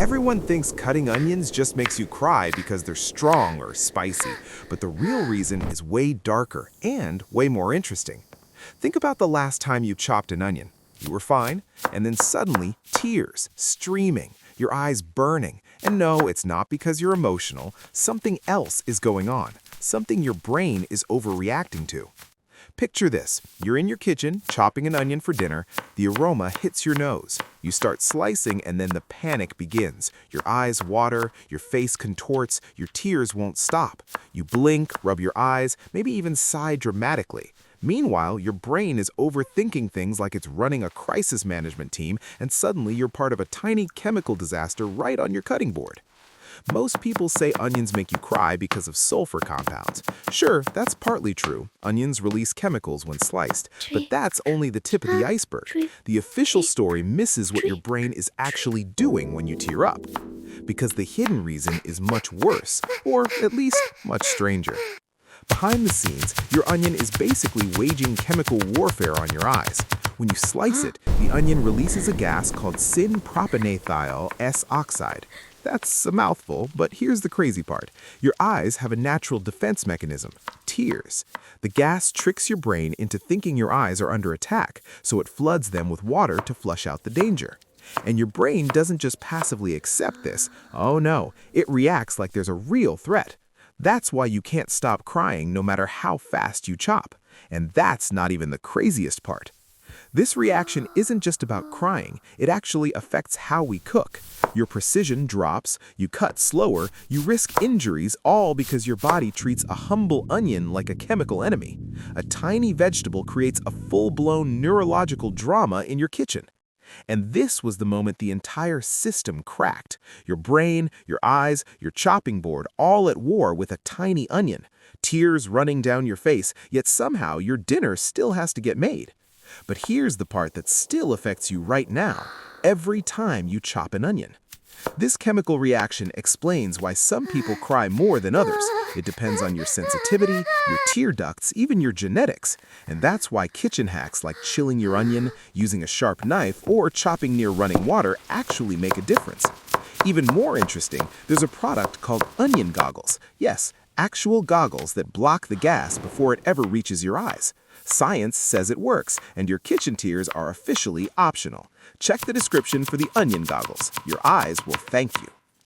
Everyone thinks cutting onions just makes you cry because they're strong or spicy, but the real reason is way darker and way more interesting. Think about the last time you chopped an onion. You were fine, and then suddenly, tears, streaming, your eyes burning. And no, it's not because you're emotional. Something else is going on, something your brain is overreacting to. Picture this. You're in your kitchen, chopping an onion for dinner. The aroma hits your nose. You start slicing, and then the panic begins. Your eyes water, your face contorts, your tears won't stop. You blink, rub your eyes, maybe even sigh dramatically. Meanwhile, your brain is overthinking things like it's running a crisis management team, and suddenly you're part of a tiny chemical disaster right on your cutting board. Most people say onions make you cry because of sulfur compounds. Sure, that's partly true. Onions release chemicals when sliced, but that's only the tip of the iceberg. The official story misses what your brain is actually doing when you tear up, because the hidden reason is much worse, or at least much stranger. Behind the scenes, your onion is basically waging chemical warfare on your eyes. When you slice it, the onion releases a gas called syn-propanethyl S-oxide. That's a mouthful, but here's the crazy part. Your eyes have a natural defense mechanism, tears. The gas tricks your brain into thinking your eyes are under attack, so it floods them with water to flush out the danger. And your brain doesn't just passively accept this. Oh no, it reacts like there's a real threat. That's why you can't stop crying no matter how fast you chop. And that's not even the craziest part. This reaction isn't just about crying, it actually affects how we cook. Your precision drops, you cut slower, you risk injuries, all because your body treats a humble onion like a chemical enemy. A tiny vegetable creates a full-blown neurological drama in your kitchen. And this was the moment the entire system cracked. Your brain, your eyes, your chopping board, all at war with a tiny onion. Tears running down your face, yet somehow your dinner still has to get made. But here's the part that still affects you right now, every time you chop an onion. This chemical reaction explains why some people cry more than others. It depends on your sensitivity, your tear ducts, even your genetics. And that's why kitchen hacks like chilling your onion, using a sharp knife, or chopping near running water actually make a difference. Even more interesting, there's a product called onion goggles. Yes, actual goggles that block the gas before it ever reaches your eyes. Science says it works, and your kitchen tears are officially optional. Check the description for the onion goggles. Your eyes will thank you.